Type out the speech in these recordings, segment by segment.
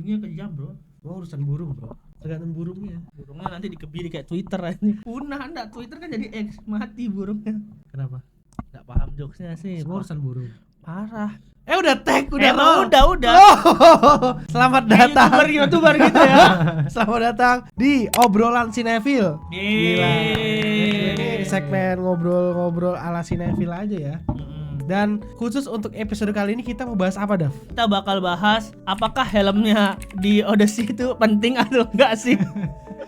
dunia kejam bro. Urusan burung bro, tergantung burungnya. Burungnya nanti dikebiri kayak Twitter aja. Punah enggak, Twitter kan jadi X, mati burungnya. Kenapa? Enggak paham jokesnya sih. Semua urusan burung. Parah. Udah tag, udah Emang roll. udah. Selamat Kayak datang. YouTuber gitu ya. Selamat datang di obrolan Sinefil. Gila. Yeay. Ini segmen ngobrol-ngobrol ala Sinefil aja ya. Dan khusus untuk episode kali ini kita mau bahas apa, Dav? Kita bakal bahas apakah helmnya di Odyssey itu penting atau enggak sih?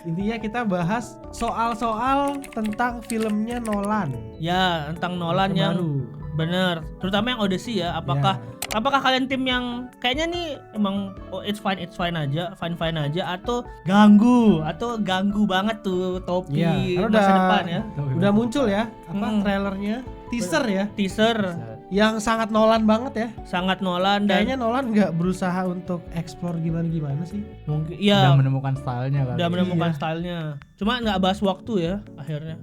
Intinya kita bahas soal-soal tentang filmnya Nolan. Ya, tentang Nolan yang terbaru. bener, terutama yang Odyssey ya. Apakah kalian tim yang kayaknya nih emang it's fine aja, fine aja, atau ganggu banget tuh topi Karena masa depan ya. Udah muncul ya trailernya, teaser yang sangat Nolan banget ya. Sangat Nolan dan Kayaknya Nolan nggak berusaha untuk explore gimana sih. mungkin Udah menemukan stylenya kali. udah menemukan Iya. stylenya. Cuma nggak bahas waktu ya akhirnya.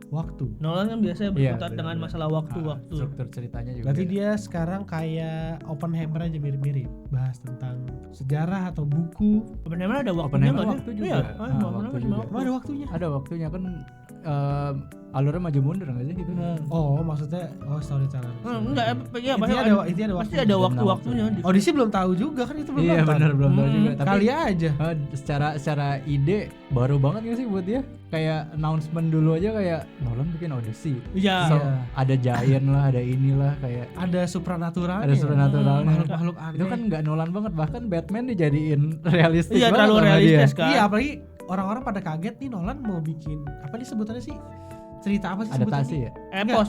Waktu. Nolan kan biasanya berkutat dengan masalah waktu. Struktur ceritanya juga. Berarti dia sekarang kayak Oppenheimer aja mirip-mirip, bahas tentang sejarah atau buku. Oppenheimer ada waktunya Oppenheimer nggak waktu dia? juga. Iya, Waktu juga. Emang ada waktunya? Ada waktunya kan alurnya maju mundur nggak sih gitu? Oh, maksudnya storyteller. Enggak, ya Intinya ada pasti waktunya. ada waktu-waktunya. Audisi belum tahu juga kan, itu belum Iya nonton. benar belum tahu juga. Tapi Kali aja. secara ide baru banget nggak sih buat dia? Kayak announcement dulu aja kayak Nolan bikin Odyssey. Iya. So, Iya. ada giant lah, ada inilah kayak Ada supranatural. ada supernatural. Makhluk-makhluk aneh. Itu kan nggak Nolan banget, bahkan Batman dijadiin realistis Iya, banget terlalu sama realistis dia. kan. Iya, apalagi orang-orang pada kaget nih Nolan mau bikin apa nih sebutannya sih? Cerita apa sih Adaptasi sebutannya? ya. Epos.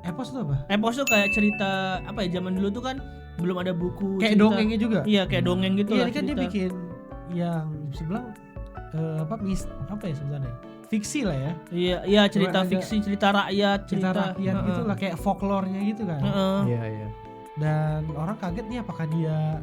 Epos itu apa? Epos tuh kayak cerita apa ya, zaman dulu tuh kan belum ada buku Kayak cerita. dongengnya juga. Iya, kayak dongeng gitu Iya, lah. ini kan dia cerita. bikin yang bisa bilang apa ya sebenarnya? Fiksi lah ya. Iya, cerita Agak- fiksi, cerita rakyat, Cerita rakyat gitu lah, kayak folklore-nya gitu kan. Heeh. Iya. Dan orang kaget nih apakah dia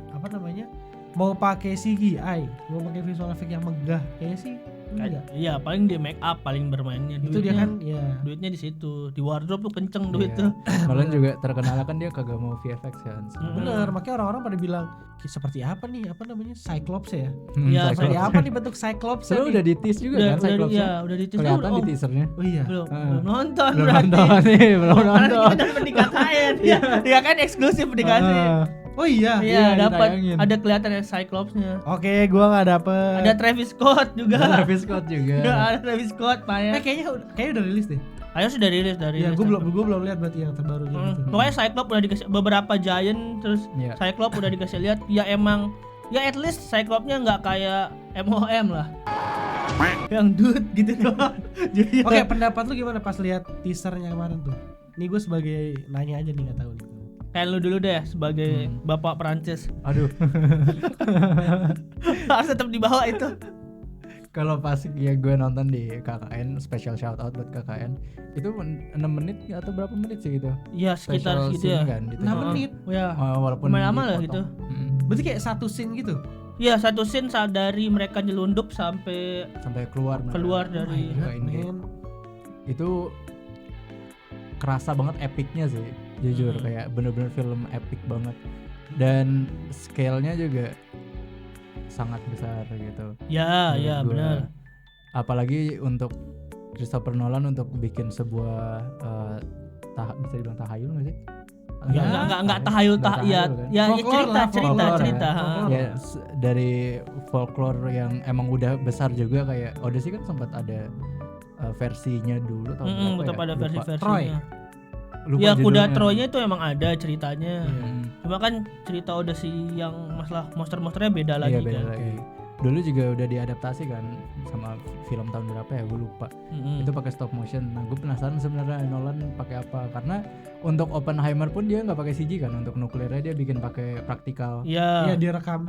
mau pakai CGI, mau pakai visual effect yang megah. Kayaknya sih enggak. Iya, paling dia make up, paling bermainnya. Itu dia kan ya. Duitnya di situ, di wardrobe tuh kenceng Iya. duit tuh. Nolan juga terkenal kan dia kagak mau VFX kan. Bener, makanya orang-orang pada bilang seperti apa nih, Cyclops ya? Iya, Seperti Cyclops. apa nih bentuk Cyclops Soalnya udah di tease juga kan Cyclops-nya. Udah di tease. Kelihatan di teasernya. Oh iya. Belum nonton Belum berarti. nonton nih, belum Karena nonton. kita dapat dikatakan dia kan eksklusif dikasih. Oh iya. Iya, dapat ditayangin. ada kelihatan ya Cyclops-nya. Oke, gua nggak dapet. Ada Travis Scott juga. Travis Scott juga. Ada Travis Scott, Pak. Kayaknya udah rilis deh. Ayo sudah rilis dari. Iya, gua belum lihat berarti yang terbarunya gitu. Pokoknya Cyclops udah dikasih beberapa giant, terus Iya. Cyclops udah dikasih lihat. Ya emang, ya at least Cyclops-nya nggak kayak MOM lah. Yang dude gitu doang. Jadi Oke, pendapat lu gimana pas lihat teasernya kemarin tuh? Nih gue sebagai nanya aja nih, nggak tahu nih. kayak lu dulu deh sebagai bapak Perancis. Aduh. Harus tetap dibawa itu. Kalau pas ya gue nonton di KKN, special shout out buat KKN. Itu 6 menit atau berapa menit sih gitu? Iya, sekitar Special segitu scene ya. kan gitu. 6 menit. Ya. Walaupun Lumayan lama lah dipotong. gitu. Berarti kayak satu scene gitu. Iya, satu scene saat dari mereka nyelundup sampai Sampai keluar dari Ke India. Itu kerasa banget epicnya sih, jujur kayak bener-bener film epic banget, dan scale-nya juga sangat besar gitu. Ya, Menurut ya gua. benar. Apalagi untuk Christopher Nolan untuk bikin sebuah bisa dibilang tahayul nggak sih? Enggak tahayul Nggak ya, tahayul kan? ya Folklore lah, cerita. folklore. Ya, dari folklore yang emang udah besar juga, kayak Odyssey kan sempat ada versinya dulu tahun berapa Tetap ya? ada Lupa. versi-versinya. Lupa Ya, kuda judulnya. Troynya itu emang ada ceritanya. Cuma kan cerita Odyssey yang masalah monster-monsternya beda lagi Iya, beda kan. lagi. Dulu juga udah diadaptasi kan sama film tahun berapa ya, gue lupa. Itu pakai stop motion. Nah, gue penasaran sebenarnya Nolan pakai apa, karena untuk Oppenheimer pun dia nggak pakai CG kan, untuk nuklirnya dia bikin pakai praktikal. Iya, Iya, direkam.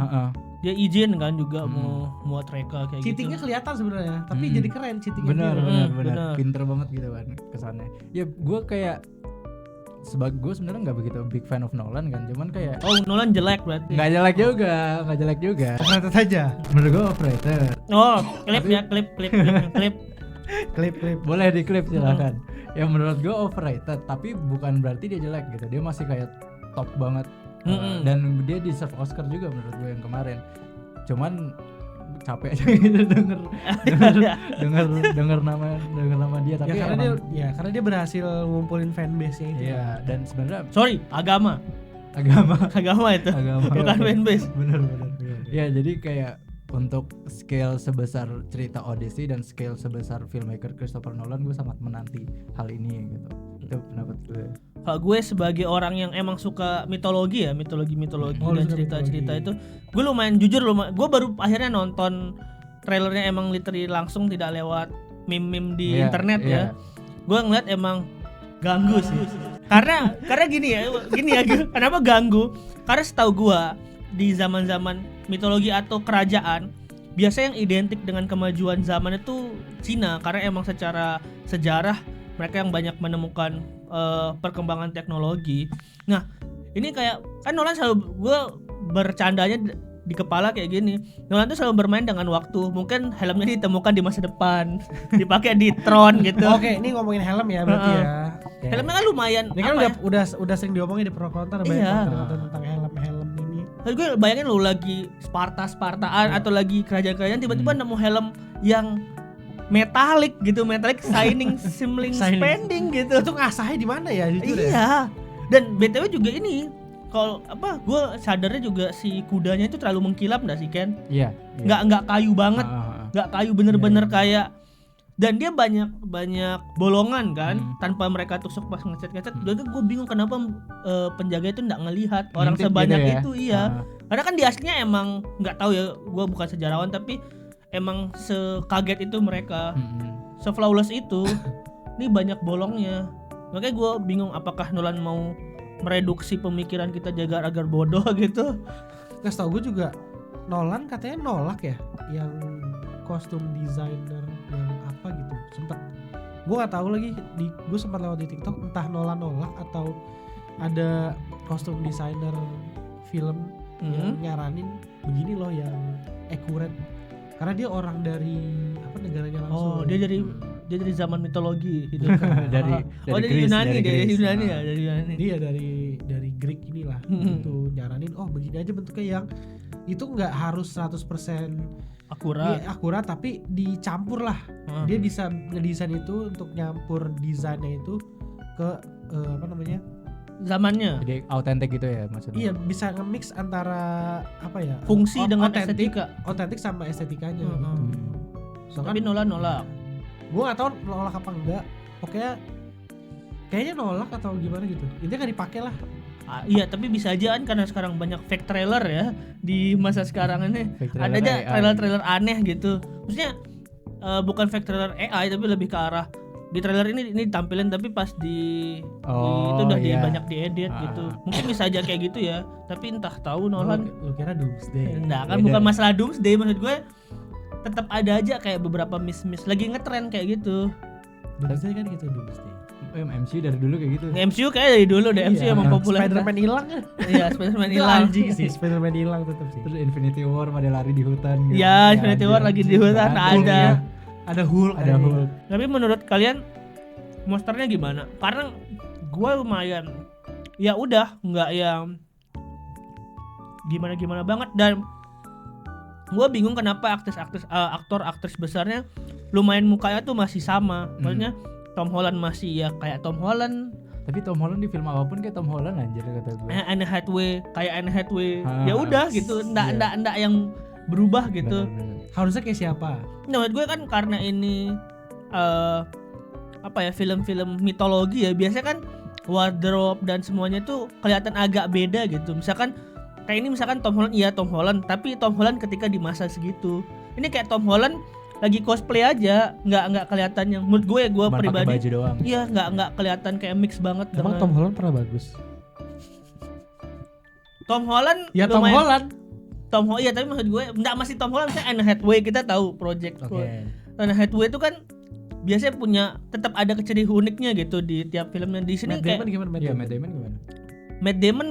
dia izin kan juga mau muat reka kayak Cheatingnya gitu. kelihatan sebenarnya, tapi jadi keren cheatingnya. Benar, dia. benar. pinter banget gitu kan kesannya. Ya gue kayak gue sebenarnya nggak begitu big fan of Nolan kan, cuman kayak Oh, Nolan jelek berarti. nggak jelek juga. Ternyata saja. Menurut gue operator. Oh, klip ya, klip. Klip. Boleh di klip silahkan. Ya menurut gue overrated, tapi bukan berarti dia jelek gitu. Dia masih kayak top banget Dan dia deserve Oscar juga menurut gue yang kemarin. Cuman capek aja gitu denger nama dia, tapi karena dia berhasil ngumpulin fanbase-nya itu. Iya, dan sebenarnya agama itu bukan fanbase. Bener. Ya jadi kayak untuk scale sebesar cerita Odyssey dan scale sebesar filmmaker Christopher Nolan, gue sangat menanti hal ini gitu. Itu pendapat gue. Kalau gue sebagai orang yang emang suka mitologi dan cerita-cerita itu, gue lumayan jujur gue baru akhirnya nonton trailernya emang literally langsung, tidak lewat meme-meme di internet ya. Gue ngeliat emang ganggu sih. Karena gini ya, kenapa ganggu? Karena setahu gue di zaman-zaman mitologi atau kerajaan, biasanya yang identik dengan kemajuan zaman itu Cina, karena emang secara sejarah mereka yang banyak menemukan perkembangan teknologi. Nah, ini kayak kan Nolan selalu, gue bercandanya di kepala kayak gini, Nolan tuh selalu bermain dengan waktu. Mungkin helmnya ditemukan di masa depan, dipakai di Tron gitu. Oke, ini ngomongin helm ya berarti ya. Helmnya kan lumayan. Ini kan udah sering diomongin di pro kontra, banyak konten tentang helm ini. Terus gue bayangin lu lagi Spartaan atau lagi kerajaan-kerajaan, tiba-tiba nemu helm yang metalik gitu, shining, spending gitu. Itu ngasahnya di mana ya jujur ya? Iya. Dan BTW juga ini, kalau gue sadarnya juga si kudanya itu terlalu mengkilap enggak sih, Ken? Iya. Nggak kayu banget. Nggak kayu bener-bener kayak, dan dia banyak bolongan kan, tanpa mereka tusuk pas ngecat. Jadi gue bingung kenapa penjaga itu nggak ngelihat orang sebanyak gitu ya? itu. Iya. Karena kan di aslinya emang nggak tahu ya, gue bukan sejarawan, tapi emang sekaget itu mereka, se-flawless itu. Ini banyak bolongnya. Makanya gue bingung apakah Nolan mau mereduksi pemikiran kita agar bodoh gitu. Nggak tahu, gue juga Nolan katanya nolak ya yang kostum designer yang apa gitu. Sempat gue nggak tahu lagi, gue sempat lewat di TikTok, entah Nolan nolak atau ada kostum designer film yang nyaranin begini loh yang accurate, karena dia orang dari apa negaranya langsung. Oh, dia dari zaman mitologi gitu. dari Yunani. Dia dari Greek inilah. Itu nyaranin, begini aja bentuknya yang itu nggak harus 100% akurat, tapi dicampur lah. Dia bisa ngedesain itu untuk nyampur desainnya itu ke zamannya. Jadi autentik gitu ya maksudnya. Iya, bisa nge-mix antara apa ya? Fungsi dengan estetika. Otentik sama estetikanya gitu. So, tapi Nolan nolak. Gue gak tahu nolak apa enggak. Kayaknya nolak atau gimana gitu. Intinya gak dipakai lah. Iya, tapi bisa aja kan karena sekarang banyak fake trailer ya di masa sekarang ini. Ada aja trailer aneh gitu. Maksudnya bukan fake trailer AI, tapi lebih ke arah di trailer ini ditampilin tapi pas itu udah banyak diedit gitu. Mungkin bisa aja kayak gitu ya, tapi entah tahu Nolan. Lu kira Doomsday? Nah, kan bukan masalah Doomsday, maksud gue tetap ada aja kayak beberapa miss lagi ngetren kayak gitu. Doomsday kan gitu, Doomsday. MCU dari dulu kayak gitu. MCU kayak dari dulu deh, MCU emang populer. Spider-Man hilang kan? Iya, Spider-Man hilang. Anjing sih, Spider-Man hilang tetap sih. Terus Infinity War pada lari di hutan gitu. Ya, Infinity War lagi di hutan ada. Ada Hulk. Tapi menurut kalian monsternya gimana? Karena gue lumayan, ya udah nggak yang gimana banget, dan gue bingung kenapa aktor-aktris besarnya lumayan mukanya tuh masih sama. Maksudnya Tom Holland masih ya kayak Tom Holland. Tapi Tom Holland di film apapun kayak Tom Holland anjir kata gue. Anne Hathaway ya udah gitu, ndak yang berubah gitu. Bener. Harusnya kayak siapa? Nah, menurut gue kan karena ini film-film mitologi ya, biasanya kan wardrobe dan semuanya tuh kelihatan agak beda gitu. Misalkan kayak ini, misalkan Tom Holland, tapi Tom Holland ketika di masa segitu. Ini kayak Tom Holland lagi cosplay aja, nggak kelihatan yang menurut gue pribadi. Baju doang. Iya, nggak kelihatan kayak mix banget. Emang Tom Holland pernah bagus? Tom Holland ya lumayan, Tom Holland. Iya, tapi maksud gue masih Tom Holland. Misalnya Anne Hathaway, kita tahu project. Anne Hathaway itu kan biasanya tetap ada ciri uniknya gitu di tiap filmnya. Di sini Matt Damon gimana? Matt Damon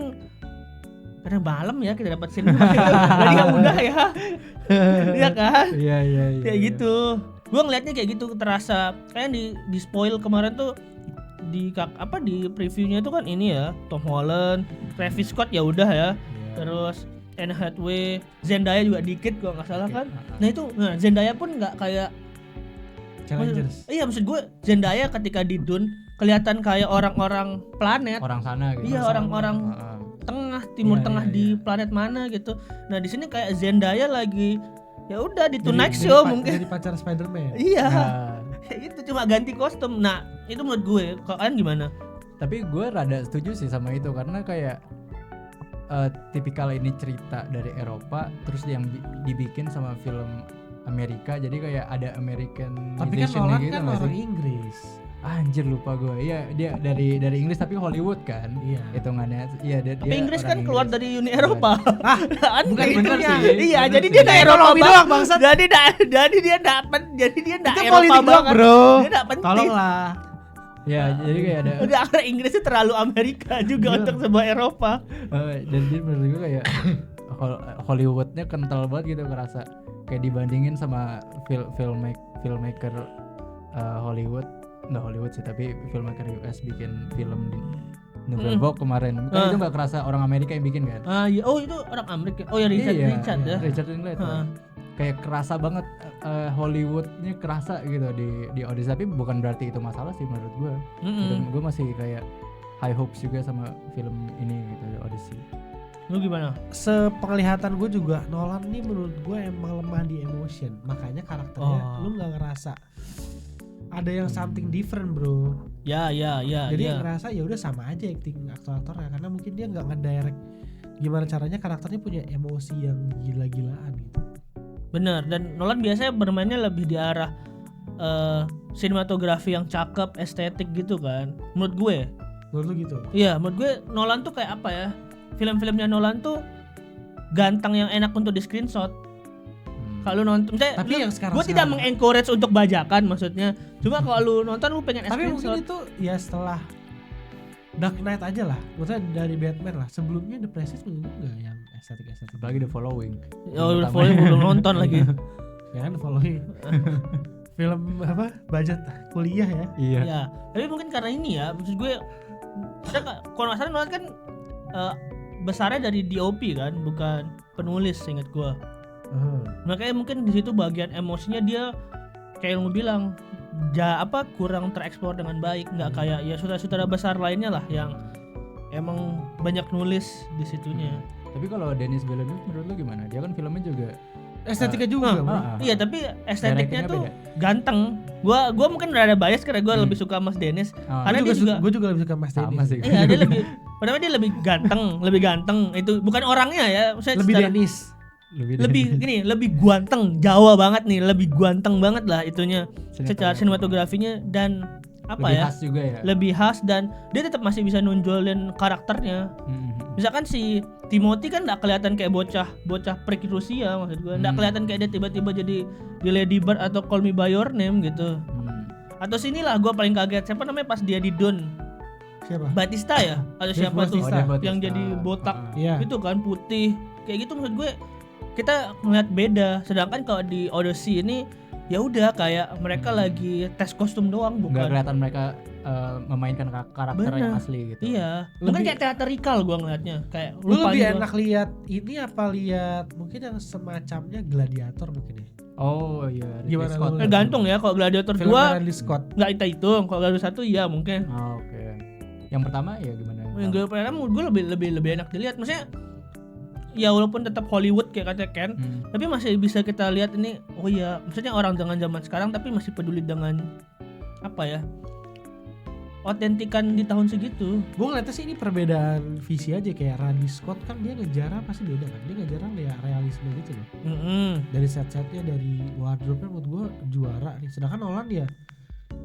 karena malam ya kita dapat scene jadi yang udah ya. Iya kan? Iya. Kayak gitu. Gue ngeliatnya kayak gitu, terasa kayak di spoil kemarin tuh di previewnya itu kan ini ya Tom Holland, Travis Scott ya udah ya. Terus Anne Hathaway, Zendaya juga dikit kalau nggak salah kan. Nah Zendaya pun nggak kayak Challengers. Iya maksud gue Zendaya ketika di Dune kelihatan kayak orang-orang planet. Orang sana gitu. Iya orang-orang tengah timur tengah di planet mana gitu. Nah di sini kayak Zendaya lagi ya udah di Tonight Show mungkin. Jadi pacar Spider-Man. Iya. Itu cuma ganti kostum. Nah itu menurut gue. Kalau kalian gimana? Tapi gue rada setuju sih sama itu karena kayak tipikal ini cerita dari Eropa terus yang dibikin sama film Amerika jadi kayak ada American. Tapi kan Nolan kan orang Inggris. Anjir lupa gue. Iya dia dari Inggris tapi Hollywood kan. Iya. Hitungannya. Iya dia. Tapi Inggris kan keluar dari Uni Eropa. Bukan itunya. sih. Iya, Bener jadi sih. dia enggak Eropa doang bangsat. Jadi dia enggak Itu Eropa politik doang, banget. bro. Dia enggak penting. Tolonglah. Ya jadi kayak ada. Udah akhirnya Inggris itu terlalu Amerika juga untuk sebuah Eropa. Dan dia menurut gue kayak Hollywoodnya kental banget gitu kerasa kayak dibandingin sama filmmaker Hollywood. Nggak Hollywood sih tapi filmmaker US bikin film di Nouvelle Vogue kemarin kan itu nggak kerasa orang Amerika yang bikin kan. Iya. Oh itu orang Amerika. Oh ya Richard ya. Richard Linklater. Kayak kerasa banget Hollywoodnya kerasa gitu di Odyssey tapi bukan berarti itu masalah sih menurut gue. Gue masih kayak high hopes juga sama film ini gitu Odyssey. Lu gimana? Sepenglihatan gue juga Nolan nih menurut gue emang lemah di emotion. Makanya karakternya lu nggak ngerasa ada yang something different bro. Ya. Jadi ngerasa ya udah sama aja acting aktor-aktornya karena mungkin dia nggak ngedirect gimana caranya karakternya punya emosi yang gila-gilaan gitu. Bener, dan Nolan biasanya bermainnya lebih di arah sinematografi yang cakep, estetik gitu kan. Menurut gue. Menurut lu gitu? Iya, menurut gue Nolan tuh kayak apa ya? Film-filmnya Nolan tuh ganteng yang enak untuk di screenshot. Kalau nonton, misalnya tapi yang sekarang gue tidak mengencourage untuk bajakan maksudnya. Cuma kalau lu nonton lu pengen tapi screenshot. mungkin itu ya setelah Dark Knight aja lah, maksudnya dari Batman lah. Sebelumnya The Prestige menurut gue nggak yang estetik. Apalagi The Following. Oh, The Following belum nonton lagi. Ya kan The Following. Film apa? Budget kuliah ya. Iya. Ya, tapi mungkin karena ini ya, maksud gue kalau nggak salah Nolan kan besarnya dari DOP kan, bukan penulis seingat gue. Makanya mungkin di situ bagian emosinya dia kayak yang lu bilang kurang tereksplor dengan baik, nggak kayak ya sutradara besar lainnya lah yang emang banyak nulis di situnya. Tapi kalau Denis Villeneuve menurut lu gimana? Dia kan filmnya juga estetika juga bro. Iya tapi estetiknya tuh beda. ganteng. Gua mungkin rada bias karena gue lebih suka Mas Dennis karena gue juga lebih suka Mas Dennis. Iya dia lebih pertama dia lebih ganteng itu bukan orangnya ya. Lebih Dennis. Lebih ganteng, Jawa banget nih, lebih ganteng banget lah itunya secara sinematografinya dan lebih khas juga ya. Lebih khas dan dia tetap masih bisa nunjulin karakternya. Misalkan si Timothy kan enggak kelihatan kayak bocah prik Rusia maksud gue. Enggak kelihatan kayak dia tiba-tiba jadi di Lady Bird atau Call Me By Your Name gitu. Atau sinilah gue paling kaget siapa namanya pas dia di Dune. Siapa? Batista ya? Atau siapa tuh yang jadi botak gitu kan putih. Kayak gitu maksud gue kita ngeliat beda. Sedangkan kalau di Odyssey ini ya udah kayak mereka lagi tes kostum doang bukan. Nggak kelihatan mereka memainkan karakter yang asli gitu. Iya. Mungkin kayak teatrikal gua ngeliatnya kayak lu lebih enak lihat ini apa lihat mungkin yang semacamnya Gladiator mungkin ya. Oh iya. Gimana Scott. Tergantung ya kalau Gladiator 2 nggak kita hitung, kalau Gladiator 1 iya mungkin. Oke. Yang pertama ya gimana? Yang pertama gue lebih enak dilihat. Maksudnya ya walaupun tetap Hollywood kayak kata Ken, tapi masih bisa kita lihat ini oh iya, maksudnya orang dengan zaman sekarang tapi masih peduli dengan apa ya? Otentikan di tahun segitu. Gue ngeliatnya sih ini perbedaan visi aja kayak Ridley Scott kan dia ngejarah pasti beda kan. Dia ngejarah ya realisme gitu loh. Dari set-setnya dari wardrobe-nya menurut gue juara nih. Sedangkan Nolan ya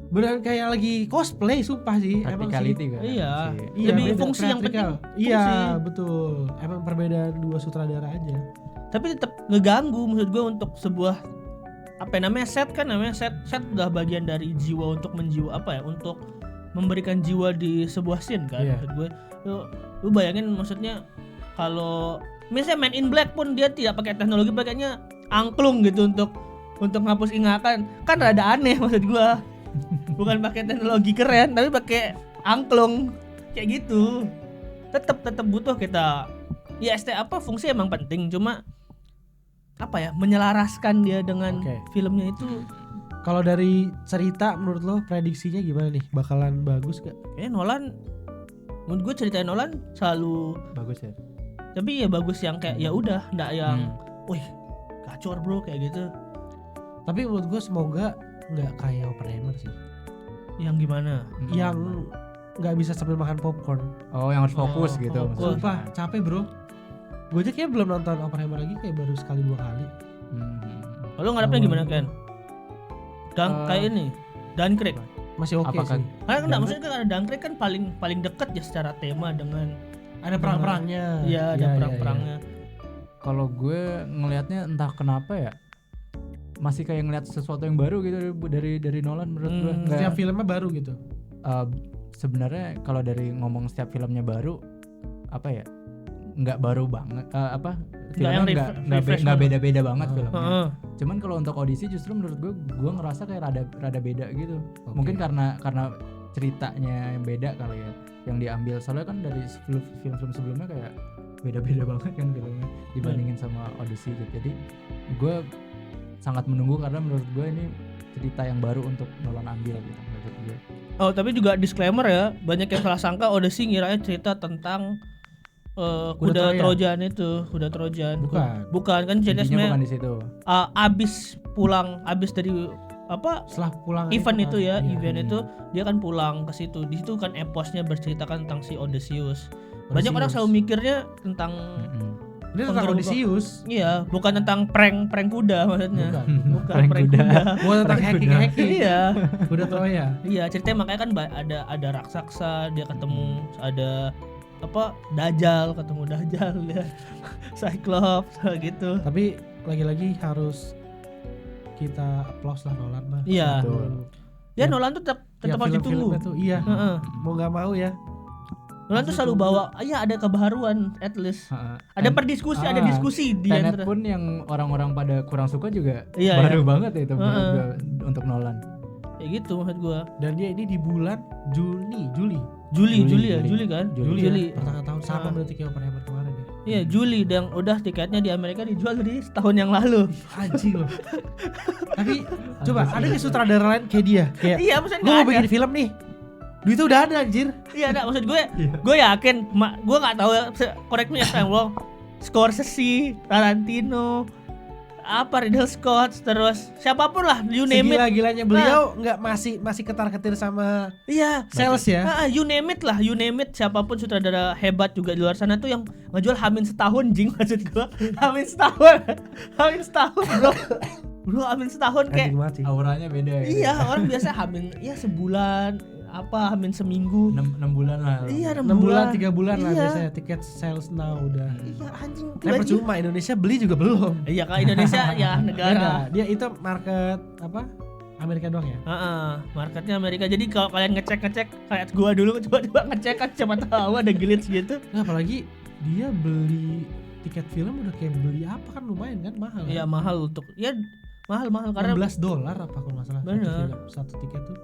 beneran kayak lagi cosplay sumpah sih. Practicality kan. Iya. Lebih fungsi yang penting. Iya betul. Emang perbedaan dua sutradara aja. Tapi tetap ngeganggu menurut gue untuk sebuah apa namanya set udah bagian dari jiwa untuk untuk memberikan jiwa di sebuah scene kan. Maksud gue lu bayangin maksudnya kalau misalnya Man in Black pun dia tidak pakai teknologi, pakainya angklung gitu untuk ngapus ingatan kan rada aneh maksud gue. Bukan pakai teknologi keren tapi pakai angklung kayak gitu. Tetap butuh kita. Ya fungsi emang penting, cuma apa ya, menyelaraskan dia dengan Oke. filmnya itu. Kalau dari cerita menurut lo prediksinya gimana nih? Bakalan bagus gak? Kayaknya Nolan, menurut gue cerita Nolan selalu Bagus ya. tapi ya bagus yang kayak ya udah, nggak yang wih gacor bro kayak gitu. Tapi menurut gue semoga nggak kayak Oppenheimer sih. Yang gimana? Yang nggak bisa sambil makan popcorn. Oh, yang harus fokus Oh, gitu. fokus. Sumpah capek bro. Gue aja kayak belum nonton Oppenheimer lagi, kayak baru sekali 2 kali. Lo ngarepnya gimana Ken? Kayak ini Dunkirk. Masih oke Apakah- sih. Karena enggak, maksudnya kan Dunkirk kan paling deket ya secara tema dengan Ada perang-perangnya. Iya, ada Iya, perang-perangnya. Kalau gue ngelihatnya entah kenapa ya, masih kayak ngeliat sesuatu yang baru gitu dari Nolan menurut gue. Setiap filmnya baru gitu. Sebenarnya kalau dari ngomong setiap filmnya baru, apa ya, nggak baru banget, filmnya yang refresh nggak banget. beda-beda banget filmnya. Heeh. Cuman kalau untuk Odyssey justru menurut gue ngerasa kayak rada beda gitu. Oke. Mungkin karena ceritanya yang beda kali ya, yang diambil. Soalnya kan dari film-film sebelumnya kayak beda-beda banget kan filmnya dibandingin sama Odyssey gitu. Jadi gue sangat menunggu karena menurut gue ini cerita yang baru untuk Nolan ambil gitu menurut gue. Oh, tapi juga disclaimer ya, banyak yang salah sangka Odyssey ngiranya cerita tentang kuda Troya. kuda Trojan. Bukan. Kan ceritanya Intinya sebenarnya bukan di situ. abis dari Setelah pulang event itu ya, iya. event itu dia kan pulang ke situ. Di situ kan eposnya berceritakan tentang si Odysseus. Banyak orang selalu mikirnya tentang Ini tentang penggerobak. Odysseus. Iya, bukan tentang prank kuda maksudnya. Bukan Prank prank kuda. kuda. Bukan tentang hacking. Iya. Kuda Troya. Iya, ceritanya makanya kan ada raksasa, dia ketemu ada Dajjal, ketemu Dajjal ya. Cyclops gitu. Tapi lagi-lagi harus kita applause lah Nolan mah. Iya. Betul. Ya Nolan tuh tetap harus ditunggu. Film-filmnya tuh iya. Heeh. Mau nggak mau ya. Nolan tuh selalu bawa, ya ada kebaruan at least. Ada perdiskusi, ada diskusi di Tenet antara. pun yang orang-orang pada kurang suka juga Iya, baru banget ya itu menurut Heeh. gue untuk Nolan. Kayak gitu maksud gua. Dan dia ini di bulan Juli Juli kan? ya, pertengahan tahun sama Ah. berarti kayak Oppenheimer kemarin ya. Iya, Juli, dan udah tiketnya di Amerika dijual dari setahun yang lalu. Haji loh. Tapi coba ada nggak sutradara lain kayak dia? Kayak Iya, maksudnya gue nggak mau ada. bikin film nih. Duitnya udah ada anjir. Iya, enggak, maksud gue yakin, gue nggak tahu ya, correct me if I'm wrong. Scorsese, Tarantino, Ridley Scott, terus siapapun lah, you name it. Segila-gilanya beliau nggak masih ketar-ketir sama Iya, sales ya. you name it lah, you name it, siapapun sutradara hebat juga di luar sana tuh yang ngejual hamin setahun jing, maksud gua. Hamin setahun bro. Bro, hamin setahun kayak Anjing mati. Auranya beda ya. iya, orang biasa hamin ya sebulan, hamin seminggu. 6 bulan lah. Iya, 6 bulan 3 bulan lah Iya. biasanya tiket sales now udah. Iya, anjing. Tapi percuma Indonesia beli juga belum. Iya, kan Indonesia ya negara. Beda. Dia itu market apa? Amerika doang ya. Marketnya Amerika. Jadi kalau kalian ngecek kayak gua dulu coba ngecek kan, siapa tahu ada glitch gitu. Nah, apalagi dia beli tiket film udah kayak beli apa kan lumayan kan mahal. Iya, mahal untuk ya mahal karena $16 apa kalau nggak salah. Bener. Satu tiket tuh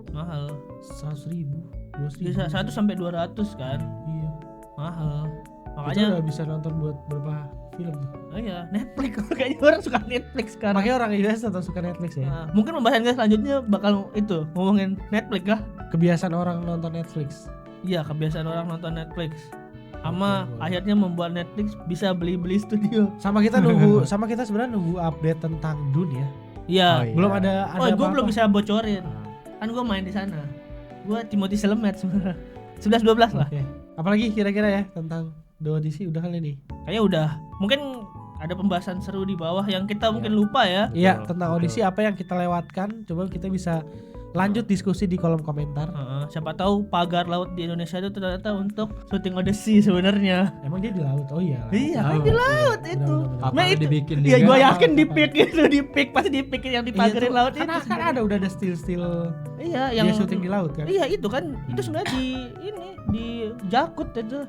mahal. 100.000, 200.000. Bisa 1 sampai 200 kan. Iya. Mahal. Itu Makanya udah bisa nonton buat berapa film tuh. iya, Netflix. Kayaknya orang suka Netflix sekarang. Makanya orang Indonesia tetap suka Netflix ya. Nah, mungkin pembahasan kita selanjutnya bakal itu ngomongin Netflix kah? Kebiasaan orang nonton Netflix. Iya, kebiasaan orang nonton Netflix. Sama Betul. akhirnya membuat Netflix bisa beli studio. Sama kita sebenarnya nunggu update tentang Dune ya. Iya. Oh, iya. Belum ada gue apa-apa. belum bisa bocorin. Kan gue main di sana. Gue Timothy Chalamet sebenarnya. 11-12 lah. Oke. Apalagi kira-kira ya tentang The Odyssey udah kali nih. Kayaknya udah. Mungkin ada pembahasan seru di bawah yang kita mungkin lupa ya. Iya, Betul, tentang Odyssey apa yang kita lewatkan, coba kita bisa lanjut diskusi di kolom komentar. Siapa tahu pagar laut di Indonesia itu ternyata untuk syuting Odyssey sebenarnya. Emang dia di laut? Oh iya. Iya, kan Tahu. di laut itu. Benar-benar. Apa Nah, itu dibikin Iya, juga? gue yakin di pick itu, pasti di pick yang dipagarin laut itu. Kan ada udah ada still Iya, yang yang dia syuting di laut kan. Iya, itu kan itu sebenarnya di Jakut itu.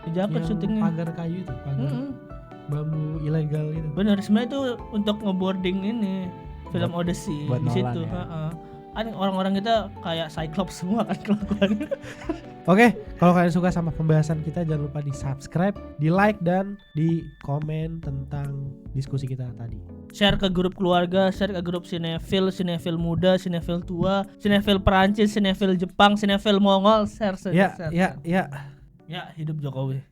Di Jakut Yang syutingnya. pagar kayu itu, pagar bambu ilegal itu. Bener, sebenarnya itu untuk ngeboarding ini film Odyssey buat di Nolan situ. ya. kan orang-orang kita kayak Cyclops semua kan kelakuannya. Oke, kalau kalian suka sama pembahasan kita jangan lupa di subscribe, di like dan di komen tentang diskusi kita tadi. Share ke grup keluarga, share ke grup sinefil muda, sinefil tua, sinefil Perancis, sinefil Jepang, sinefil Mongol, share. Ya, Ya, hidup Jokowi.